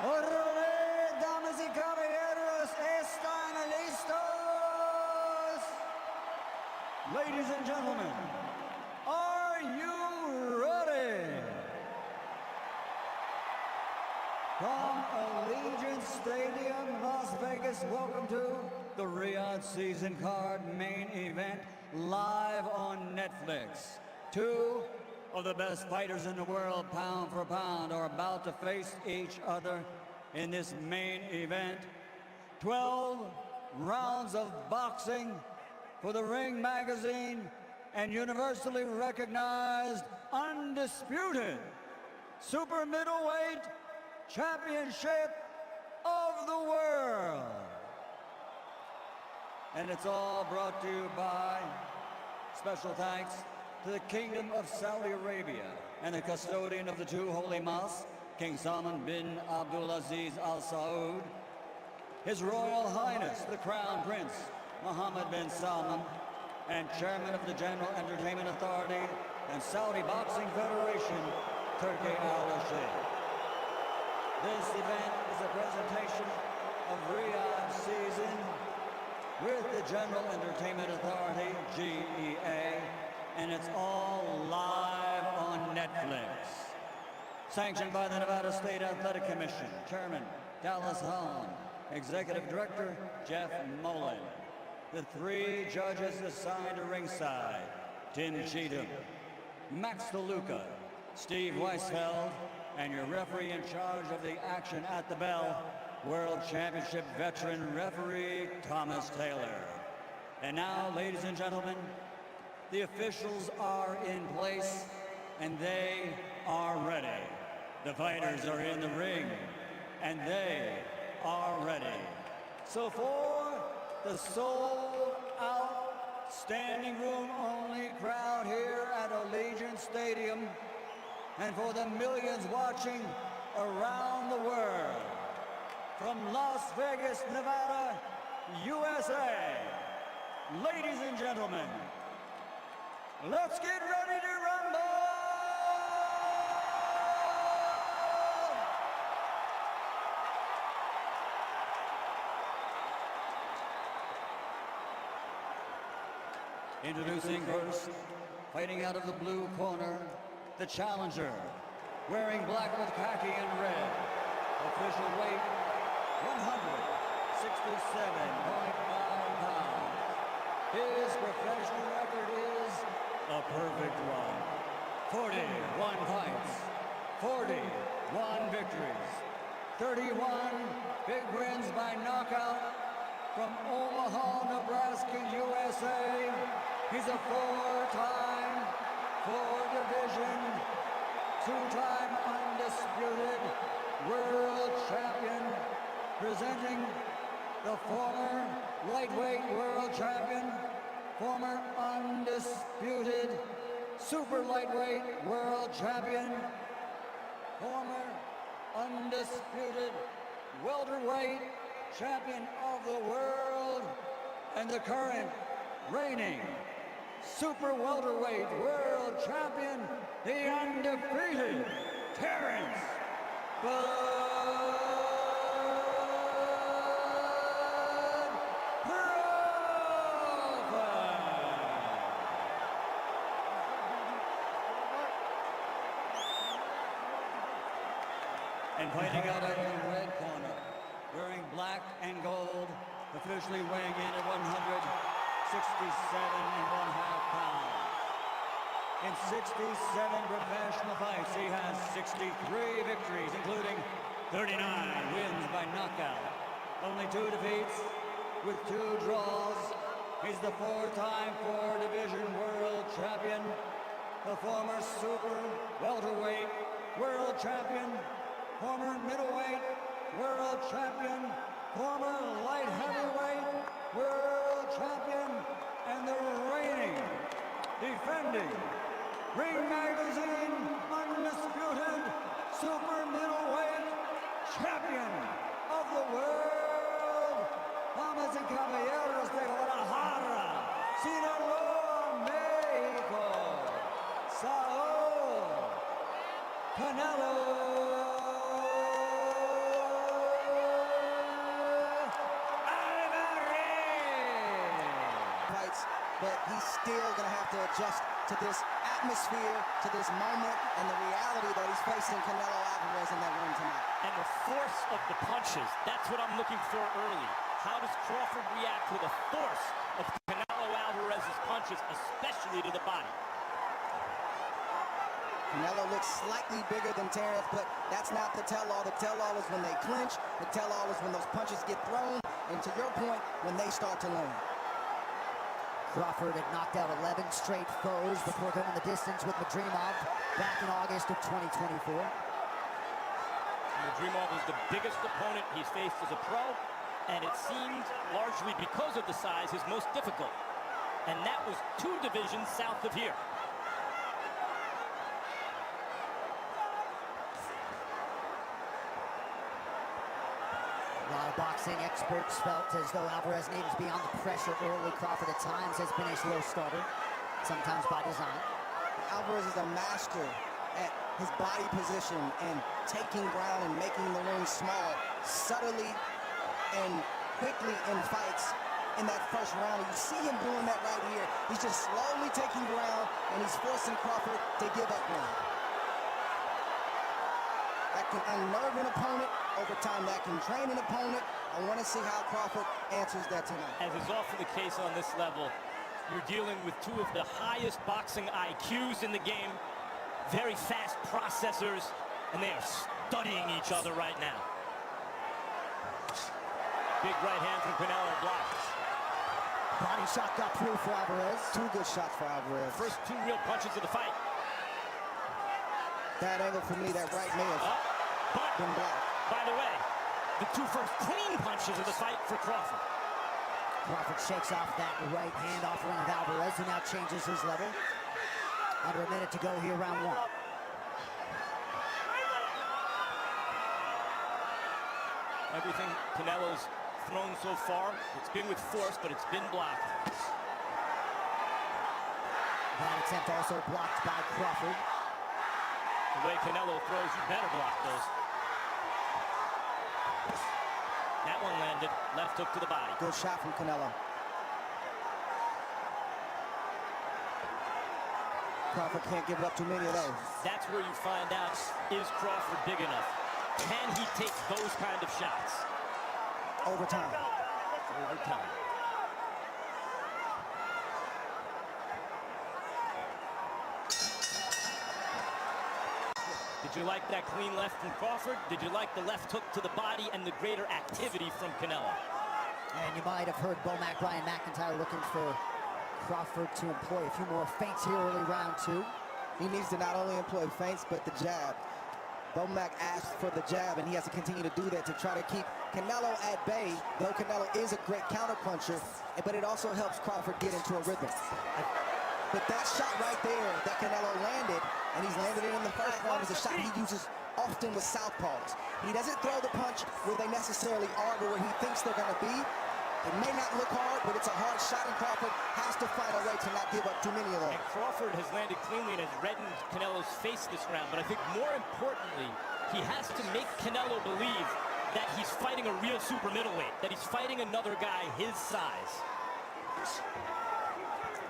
Orale, damas y caballeros, ¿están listos? Ladies and gentlemen, are you ready? From Allegiant Stadium, Las Vegas, welcome to the Riyadh Season Card main event, live on Netflix. Two of the best fighters in the world, pound for pound, are about to face each other in this main event. 12 rounds of boxing for the Ring Magazine and universally recognized, undisputed super middleweight championship of the world. And it's all brought to you by special thanks to the Kingdom of Saudi Arabia and the custodian of the two holy mosques, King Salman bin Abdulaziz Al Saud, His Royal Highness the Crown Prince Mohammed bin Salman, and Chairman of the General Entertainment Authority and Saudi Boxing Federation, Turki Al-Rashid. This event is a presentation of Riyadh Season with the General Entertainment Authority, GEA, and it's all live on Netflix. Sanctioned by the Nevada State Athletic Commission, Chairman Dallas Holland, Executive Director Jeff Mullen. The three judges assigned to ringside, Tim Cheatham, Max DeLuca, Steve Weisfeld, and your referee in charge of the action at the bell, World Championship veteran referee Thomas Taylor. And now, ladies and gentlemen, the officials are in place and they are ready. The fighters are in the ring and they are ready. So for the sold-out, standing room only crowd here at Allegiant Stadium, and for the millions watching around the world, from Las Vegas, Nevada, USA, ladies and gentlemen, let's get ready to rumble! Introducing first, fighting out of the blue corner, the challenger, wearing black with khaki and red, official weight 167.5 pounds. His professional record is a perfect one. 41 fights, 41 victories, 31 big wins by knockout from Omaha, Nebraska, USA. He's a four-time, four-division, two-time undisputed world champion, presenting the former lightweight world champion, former undisputed super lightweight world champion, former undisputed welterweight champion of the world, and the current reigning super welterweight world champion, the undefeated Terrence Bud Crawford. And fighting out of the red corner, wearing black and gold, officially weighing in at 167.5 pounds. In 67 professional fights, he has 63 victories, including 39 wins by knockout. Only 2 defeats with 2 draws. He's the four-time four-division world champion, the former super welterweight world champion, former middleweight world champion, former light heavyweight world champion, and the reigning, defending, Ring Magazine undisputed super middleweight champion of the world. Damas y caballeros de Guadalajara, Sinaloa, Mexico, Saul Canilo but he's still going to have to adjust to this atmosphere, to this moment, and the reality that he's facing Canelo Alvarez in that ring tonight. And the force of the punches, that's what I'm looking for early. How does Crawford react to the force of Canelo Alvarez's punches, especially to the body? Canelo looks slightly bigger than Terrence, but that's not the tell-all. The tell-all is when they clinch. The tell-all is when those punches get thrown. And to your point, when they start to land. Crawford had knocked out 11 straight foes before going the distance with Madrimov back in August of 2024. Madrimov is the biggest opponent he's faced as a pro, and it seemed largely because of the size his most difficult. And that was 2 divisions south of here. A lot of boxing experts felt as though Alvarez needed to be on the pressure early. Crawford at times has been a slow starter, sometimes by design. Alvarez is a master at his body position and taking ground and making the ring small, subtly and quickly in fights. In that first round, you see him doing that right here. He's just slowly taking ground, and he's forcing Crawford to give up ground. That can unnerve an opponent. Over time, that can drain an opponent. I want to see how Crawford answers that tonight. As is often the case on this level, you're dealing with 2 of the highest boxing IQs in the game, very fast processors, and they are studying each other right now. Big right hand from Canelo blocked. Body shot got through for Alvarez. 2 good shots for Alvarez. First 2 real punches of the fight. That angle for me, that right may have been blocked. By the way, the 2 first clean punches of the fight for Crawford. Crawford shakes off that right hand offering of Alvarez, who now changes his level. Under a minute to go here, round 1. Everything Canelo's thrown so far, it's been with force, but it's been blocked. That attempt also blocked by Crawford. The way Canelo throws, you better block those. That one landed, left hook to the body. Good shot from Canelo. Crawford can't give up too many of those. That's where you find out, is Crawford big enough? Can he take those kind of shots? Over time. Over time. Did you like that clean left from Crawford? Did you like the left hook to the body and the greater activity from Canelo? And you might have heard Brian McIntyre looking for Crawford to employ a few more feints here early round 2. He needs to not only employ feints, but the jab. Bomac asked for the jab, and he has to continue to do that to try to keep Canelo at bay, though Canelo is a great counterpuncher, but it also helps Crawford get into a rhythm. But that shot right there that Canelo landed, and he's landed it in the first round, is a shot he uses often with southpaws. He doesn't throw the punch where they necessarily are, but where he thinks they're going to be. It may not look hard, but it's a hard shot, and Crawford has to find a way to not give up too many of those. And Crawford has landed cleanly and has reddened Canelo's face this round, but I think more importantly, he has to make Canelo believe that he's fighting a real super middleweight, that he's fighting another guy his size.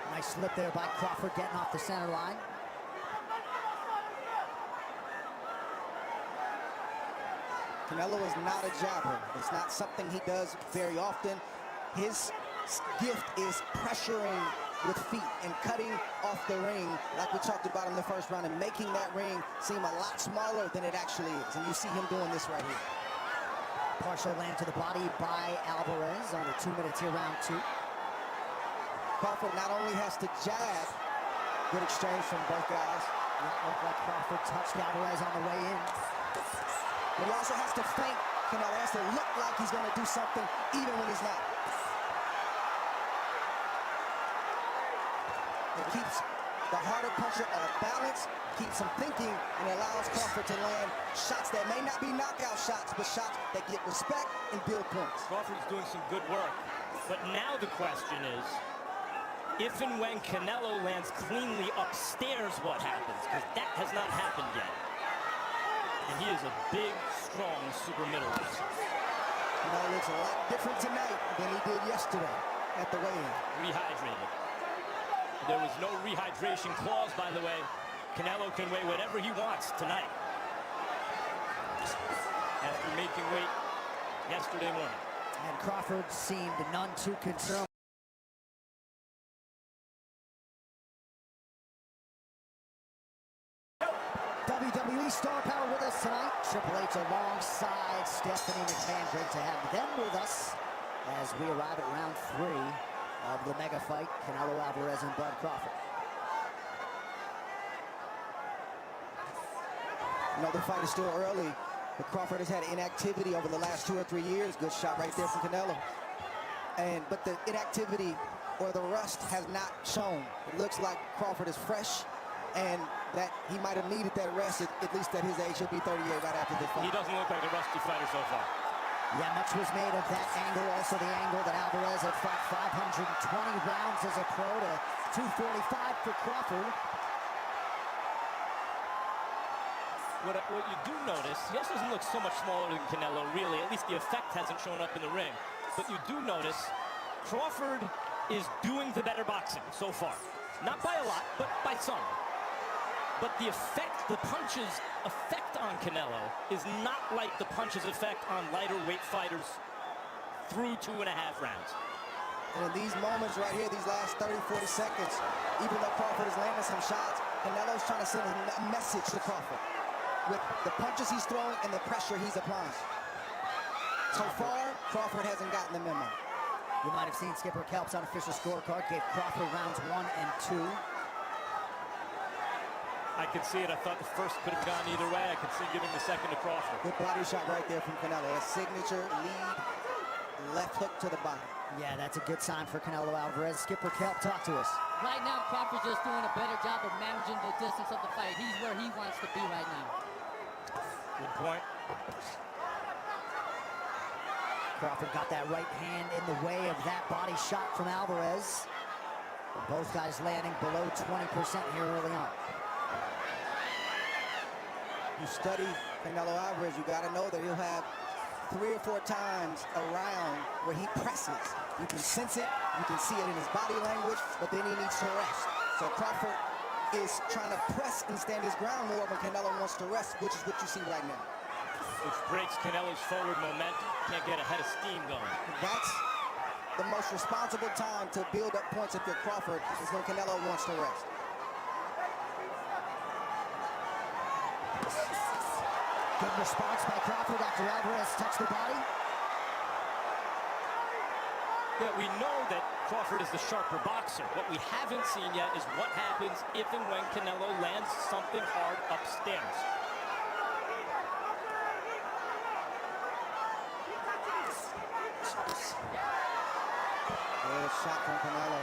Nice slip there by Crawford, getting off the center line. Canelo is not a jabber. It's not something he does very often. His gift is pressuring with feet and cutting off the ring, like we talked about in the first round, and making that ring seem a lot smaller than it actually is. And you see him doing this right here. Partial land to the body by Alvarez. Under 2 minutes here, round 2. Crawford not only has to jab, good exchange from both guys. It looked like Crawford touched Alvarez on the way in. But he also has to feint. Canelo has to look like he's going to do something even when he's not. It keeps the harder puncher off balance, keeps him thinking, and allows Crawford to land shots that may not be knockout shots, but shots that get respect and build points. Crawford's doing some good work. But now the question is, if and when Canelo lands cleanly upstairs, what happens? Because that has not happened yet. And he is a big, strong super middleweight. Canelo looks a lot different tonight than he did yesterday at the weigh-in. Rehydrated. There was no rehydration clause, by the way. Canelo can weigh whatever he wants tonight, after making weight yesterday morning. And Crawford seemed none too concerned. WWE Star Power with us tonight. Triple H alongside Stephanie McMahon. Great to have them with us as we arrive at round 3 of the mega fight, Canelo Alvarez and Bud Crawford. The fight is still early, but Crawford has had inactivity over the last 2 or 3 years. Good shot right there from Canelo. But the inactivity or the rust has not shown. It looks like Crawford is fresh, and that he might have needed that rest, at least at his age. He'll be 38 right after this fight. He doesn't look like a rusty fighter so far. Yeah, much was made of that angle. Also the angle that Alvarez had fought 520 rounds as a pro to 245 for Crawford. What you do notice, he also doesn't look so much smaller than Canelo, really. At least the effect hasn't shown up in the ring. But you do notice Crawford is doing the better boxing so far. Not by a lot, but by some. But the effect, the punches' effect on Canelo is not like the punches' effect on lighter weight fighters through 2.5 rounds. And in these moments right here, these last 30, 40 seconds, even though Crawford is landing some shots, Canelo's trying to send a message to Crawford with the punches he's throwing and the pressure he's applying. So far, Crawford hasn't gotten the memo. You might have seen Skipper Kelp's unofficial scorecard gave Crawford rounds 1 and 2. I could see it. I thought the first could have gone either way. I could see giving the second to Crawford. Good body shot right there from Canelo. A signature lead left hook to the body. Yeah, that's a good sign for Canelo Alvarez. Skipper Kelp, talk to us. Right now, Crawford's just doing a better job of managing the distance of the fight. He's where he wants to be right now. Good point. Crawford got that right hand in the way of that body shot from Alvarez. Both guys landing below 20% here early on. You study Canelo Alvarez, you got to know that he'll have 3 or 4 times around where he presses. You can sense it, you can see it in his body language, but then he needs to rest. So Crawford is trying to press and stand his ground more when Canelo wants to rest, which is what you see right now. Which breaks Canelo's forward momentum. Can't get a head of steam going. That's the most responsible time to build up points if you're Crawford, is when Canelo wants to rest. Good response by Crawford after Alvarez touched the body. Yeah, we know that Crawford is the sharper boxer. What we haven't seen yet is what happens if and when Canelo lands something hard upstairs. Good shot from Canelo.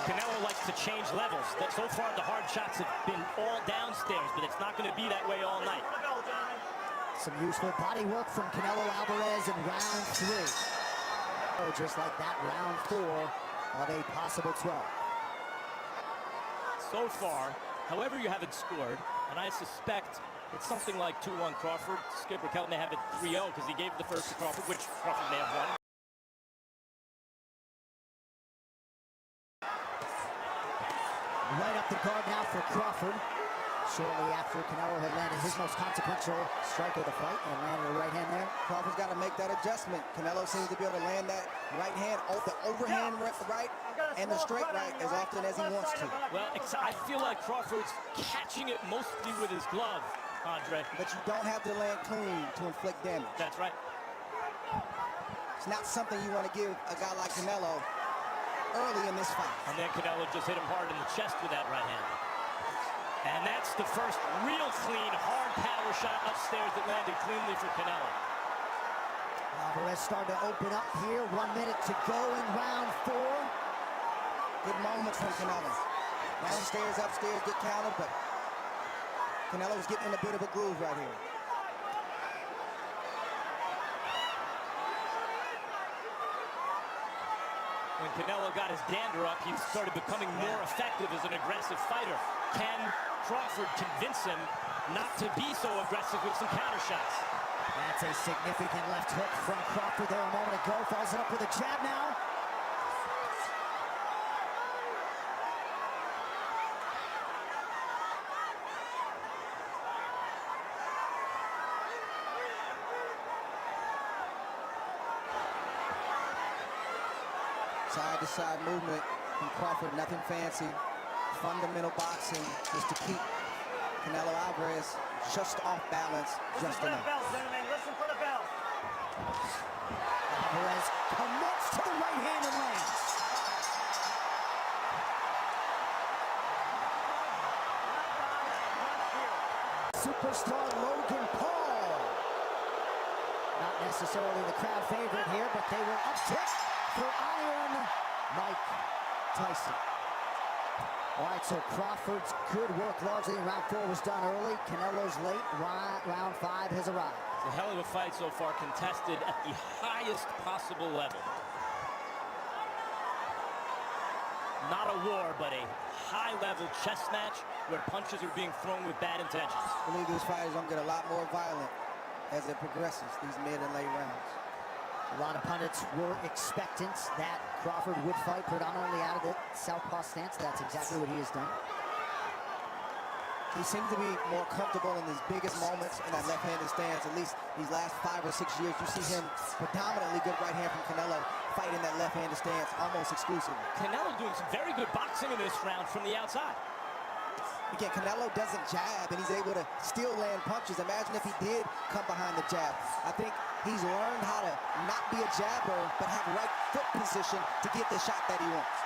Canelo likes to change levels. So far, the hard shots have been all downstairs, but it's not going to be that way all night. Some useful body work from Canelo Alvarez in round 3. Oh, just like that, round 4 of a possible 12. So far, however you have it scored, and I suspect it's something like 2-1 Crawford. Skipper Kelp may have it 3-0 because he gave the first to Crawford, which Crawford may have won. Right up the guard now for Crawford. Shortly after Canelo had landed his most consequential strike of the fight and landed a right hand there. Crawford's got to make that adjustment. Canelo seems to be able to land that right hand, the overhand right and the straight right as often as he wants to. Well, I feel like Crawford's catching it mostly with his glove, Andre. But you don't have to land clean to inflict damage. That's right. It's not something you want to give a guy like Canelo early in this fight. And then Canelo just hit him hard in the chest with that right hand. And that's the first real clean, hard power shot upstairs that landed cleanly for Canelo. Alvarez starting to open up here. 1 minute to go in round 4. Good moments from Canelo. Downstairs, upstairs, get countered, but Canelo's getting in a bit of a groove right here. When Canelo got his dander up, he started becoming more effective as an aggressive fighter. Can Crawford convince him not to be so aggressive with some counter shots? That's a significant left hook from Crawford there a moment ago. Follows it up with a jab now. Side-to-side movement from Crawford, nothing fancy. Fundamental boxing just to keep Canelo Alvarez just off balance, just enough. Listen for the bell, gentlemen. Listen for the bell. Alvarez commits to the right hand and lands. Superstar Logan Paul. Not necessarily the crowd favorite here, but they will uptick for Iron Mike Tyson. All right, so Crawford's good work largely in round 4 was done early. Canelo's late. Round 5 has arrived. It's a hell of a fight so far, contested at the highest possible level. Not a war, but a high-level chess match where punches are being thrown with bad intentions. I believe these fighters are going to get a lot more violent as it progresses, these mid and late rounds. A lot of pundits were expectant that Crawford would fight predominantly out of the southpaw stance. That's exactly what he has done. He seems to be more comfortable in his biggest moments in that left-handed stance. At least these last 5 or 6 years, you see him predominantly good right hand from Canelo fighting that left-handed stance almost exclusively. Canelo doing some very good boxing in this round from the outside. Again, Canelo doesn't jab, and he's able to still land punches. Imagine if he did come behind the jab. I think he's learned how to not be a jabber, but have right foot position to get the shot that he wants.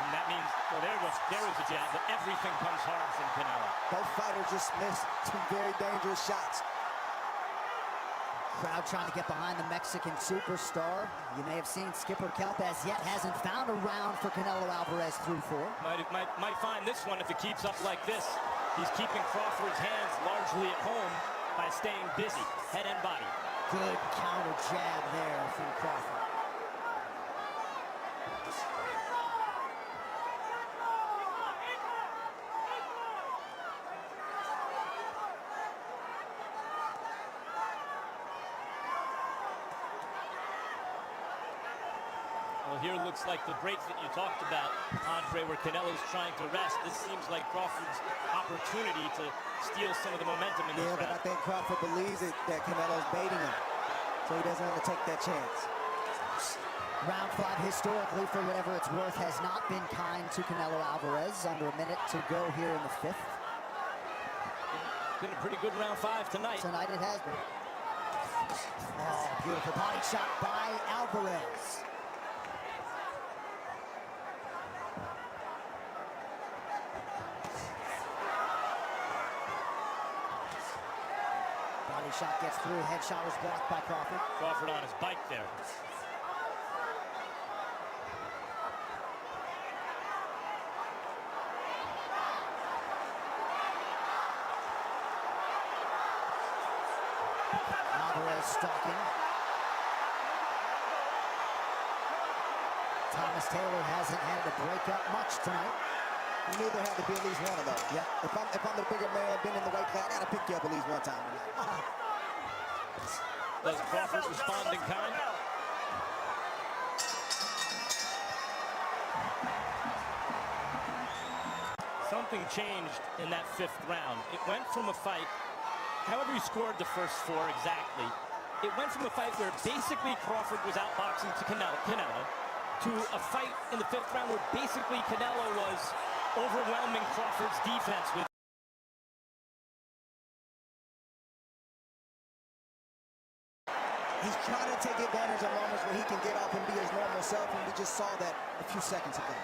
And that means, well, there was a jab, but everything comes hard from Canelo. Both fighters just missed 2 very dangerous shots. Crowd trying to get behind the Mexican superstar. You may have seen Skipper Kelp as yet hasn't found a round for Canelo Alvarez through 4. Might find this one if it keeps up like this. He's keeping Crawford's hands largely at home by staying busy, head and body. Good counter jab there from Crawford. Well, here looks like the break that you talked about, Andre, where Canelo's trying to rest. This seems like Crawford's opportunity to steal some of the momentum in this round. But I think Crawford believes that Canelo's baiting him, so he doesn't want to take that chance. Round 5 historically, for whatever it's worth, has not been kind to Canelo Alvarez. Under a minute to go here in the 5th. Been a pretty good round 5 tonight. Tonight it has been. Oh, beautiful body shot by Alvarez. Body shot gets through, headshot was blocked by Crawford. Crawford on his bike there. Alvarez stalking. Thomas Taylor hasn't had to break up much tonight. You knew there had to be at least one of those. Yeah. If I'm the bigger man, been in the weight class, I gotta pick you up at least one time. Does Crawford respond in kind? Something changed in that 5th round. It went from a fight, however he scored the first 4 exactly, it went from a fight where basically Crawford was outboxing to Canelo to a fight in the 5th round where basically Canelo was overwhelming Crawford's defense with He's trying to take advantage of moments where he can get off and be his normal self, and we just saw that a few seconds ago.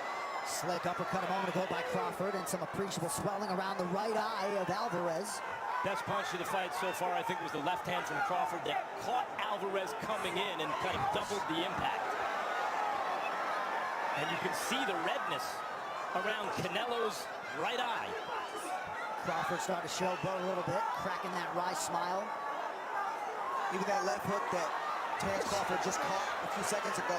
Slick uppercut a moment ago by Crawford, and some appreciable swelling around the right eye of Alvarez. best punch of the fight so far, I think, was the left hand from Crawford that caught Alvarez coming in and kind of doubled the impact. And you can see the redness around Canelo's right eye. Crawford starting to showboat a little bit, cracking that wry smile. Even that left hook that Terence Crawford just caught a few seconds ago,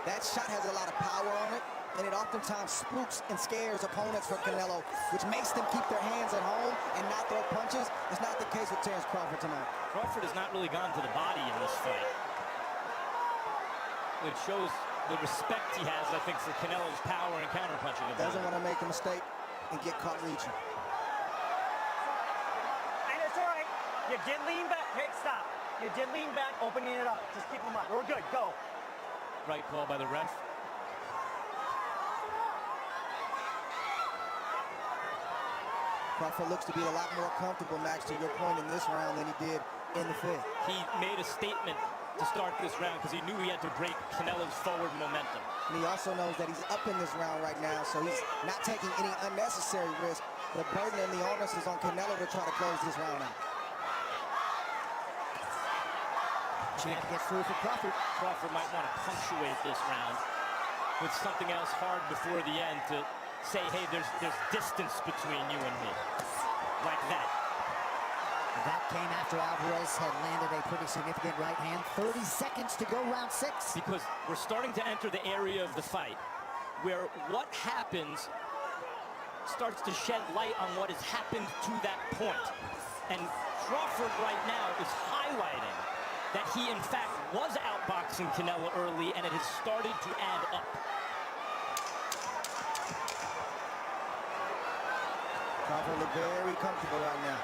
that shot has a lot of power on it, and it oftentimes spooks and scares opponents for Canelo, which makes them keep their hands at home and not throw punches. It's not the case with Terence Crawford tonight. Crawford has not really gone to the body in this fight, which shows the respect he has, I think, for Canelo's power and counterpunching ability. Doesn't want to make a mistake and get caught reaching. And it's all right. You did lean back. Hey, stop. You did lean back, opening it up. Just keep them up. We're good. Go. Right call by the ref. Crawford looks to be a lot more comfortable, Max, to your point, in this round than he did in the fifth. He made a statement to start this round because he knew he had to break Canelo's forward momentum. And he also knows that he's up in this round right now, so he's not taking any unnecessary risk. The burden and the onus is on Canelo to try to close this round out. Champ gets through for Crawford. Crawford might want to punctuate this round with something else hard before the end to say, hey, there's distance between you and me. Like that. That came after Alvarez had landed a pretty significant right hand. 30 seconds to go, round 6. Because we're starting to enter the area of the fight where what happens starts to shed light on what has happened to that point. And Crawford right now is highlighting that he, in fact, was outboxing Canelo early, and it has started to add up. Crawford look very comfortable right now.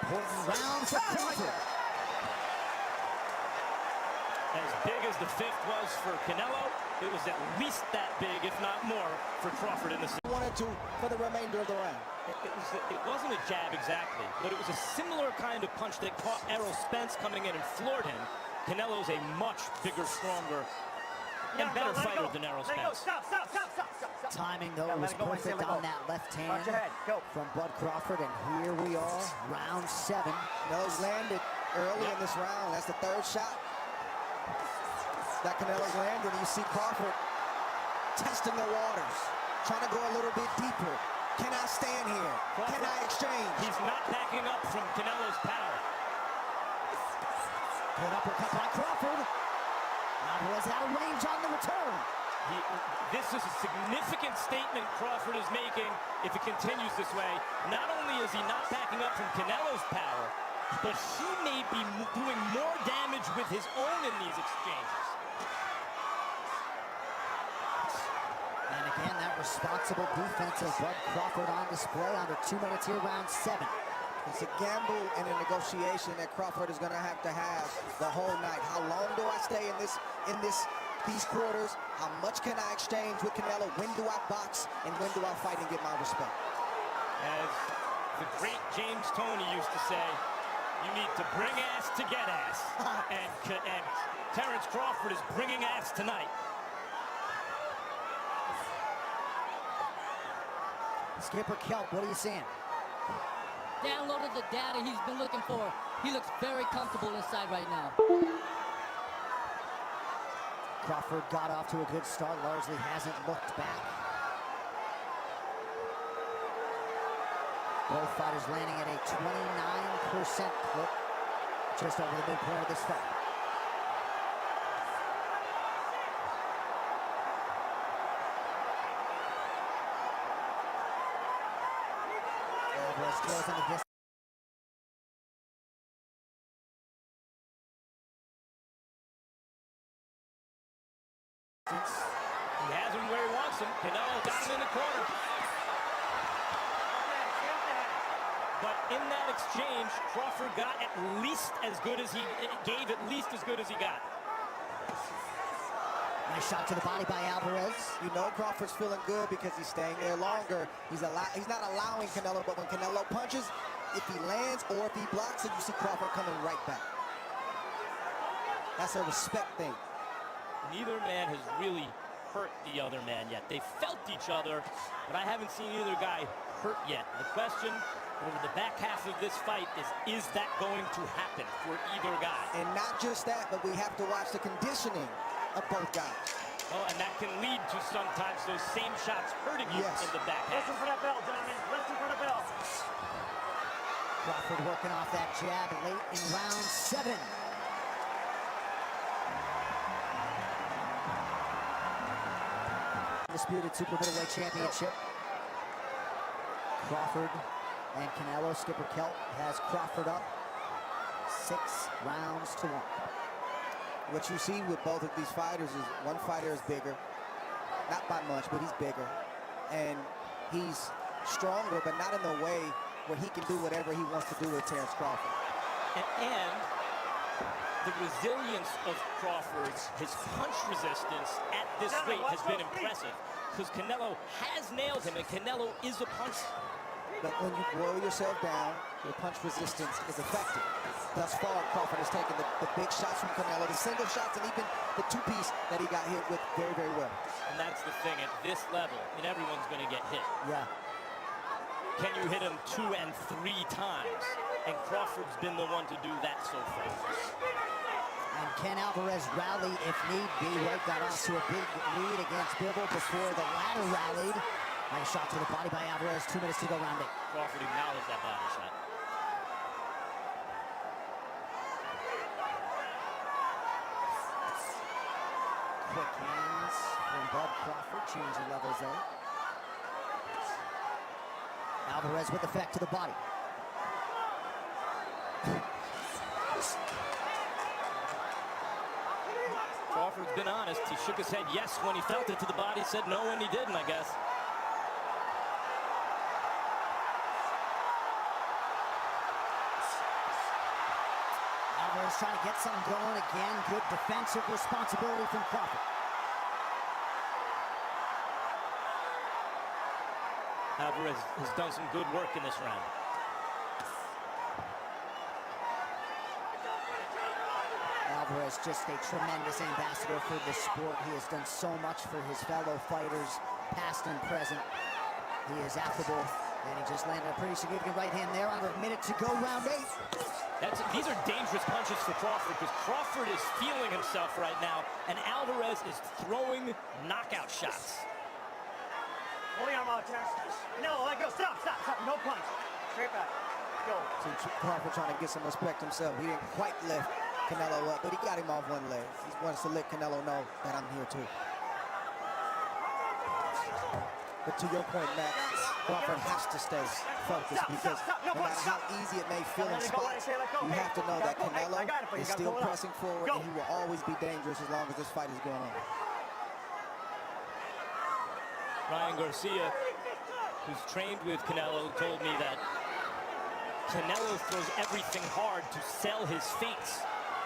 Important round for Crawford. As big as the fifth was for Canelo, it was at least that big, if not more, for Crawford in the sixth. 1 and 2 for the remainder of the round. It wasn't a jab exactly, but it was a similar kind of punch that caught Errol Spence coming in and floored him. Canelo's a much bigger, stronger, and better fighter than Errol Spence. Stop. Timing, though, was perfect on that left hand Watch your head. Go. from Bud Crawford, and here we are, round 7. Canelo's landed early in this round. That's the third shot that Canelo's landed. You see Crawford testing the waters, trying to go a little bit deeper. Can I stand here? Crawford, Can I exchange? He's not backing up from Canelo's power. Good uppercut by Crawford. Alvarez out of range on the return. This is a significant statement Crawford is making if it continues this way. Not only is he not backing up from Canelo's power, but he may be doing more damage with his own in these exchanges. And again, that responsible defense of Bud Crawford on display under 2 minutes here, round 7. It's a gamble and a negotiation that Crawford is going to have the whole night. How long do I stay in these quarters? How much can I exchange with Canelo? When do I box? And when do I fight and get my respect? As the great James Toney used to say, you need to bring ass to get ass. and Terrence Crawford is bringing ass tonight. Skipper Kelp, what are you seeing? Downloaded the data he's been looking for. He looks very comfortable inside right now. Crawford got off to a good start, largely hasn't looked back. Both fighters landing at a 29% clip, just over the midpoint of this fight. Alvarez closing the distance. He has him where he wants him. Canelo got him in the corner. But in that exchange, Crawford got at least as good as he gave, at least as good as he got. Nice shot to the body by Alvarez. You know Crawford's feeling good because he's staying there longer. He's not allowing Canelo, but when Canelo punches, if he lands or if he blocks it, you see Crawford coming right back. That's a respect thing. Neither man has really hurt the other man yet. They felt each other, but I haven't seen either guy hurt yet. The question over the back half of this fight is that going to happen for either guy? And not just that, but we have to watch the conditioning of both guys. Oh, and that can lead to sometimes those same shots hurting you in the back half. Listen for that bell, gentlemen. Listen for the bell. Crawford working off that jab late in round 7. Disputed super middleweight championship. Crawford and Canelo. Skipper Kelp has Crawford up 6 rounds to 1. What you see with both of these fighters is one fighter is bigger, not by much, but he's bigger, and he's stronger, but not in the way where he can do whatever he wants to do with Terrence Crawford. And the resilience of Crawford, his punch resistance at this weight has been impressive. because Canelo has nailed him, and Canelo is a puncher. But when you boil yourself down, your punch resistance is effective. Thus far, Crawford has taken the big shots from Canelo, the single shots, and even the two-piece that he got hit with very, very well. And that's the thing, at this level, and everyone's going to get hit. Yeah. Can you hit him 2 and 3 times? And Crawford's been the one to do that so far. And can Alvarez rally if need be? Right, got off to a big lead against Bivol before the latter rallied. Nice shot to the body by Alvarez. 2 minutes to go, round 8. Crawford acknowledged that body shot. Quick hands from Bud Crawford, changing levels there. Alvarez with effect to the body. Crawford's been honest. He shook his head yes when he felt it to the body, said no when he didn't, I guess. Alvarez trying to get something going again. Good defensive responsibility from Crawford. Alvarez has done some good work in this round. Alvarez just a tremendous ambassador for this sport. He has done so much for his fellow fighters, past and present. He is affable, and he just landed a pretty significant right hand there. Under a minute to go, round 8. These are dangerous punches for Crawford, because Crawford is feeling himself right now, and Alvarez is throwing knockout shots. Hold your arm out, chest. No, let go. Stop. No punch. Straight back. Go. So Crawford trying to get some respect himself. He didn't quite lift Canelo up, but he got him off one leg. He wants to let Canelo know that I'm here too. But to your point, Max, Crawford has to stay focused, because no matter how easy it may feel in spots, you have to know that Canelo is still pressing forward, and he will always be dangerous as long as this fight is going on. Ryan Garcia, who's trained with Canelo, told me that Canelo throws everything hard to sell his feints.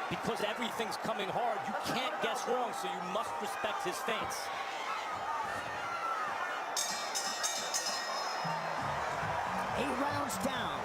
Because everything's coming hard, you can't guess wrong, so you must respect his feints. 8 rounds down.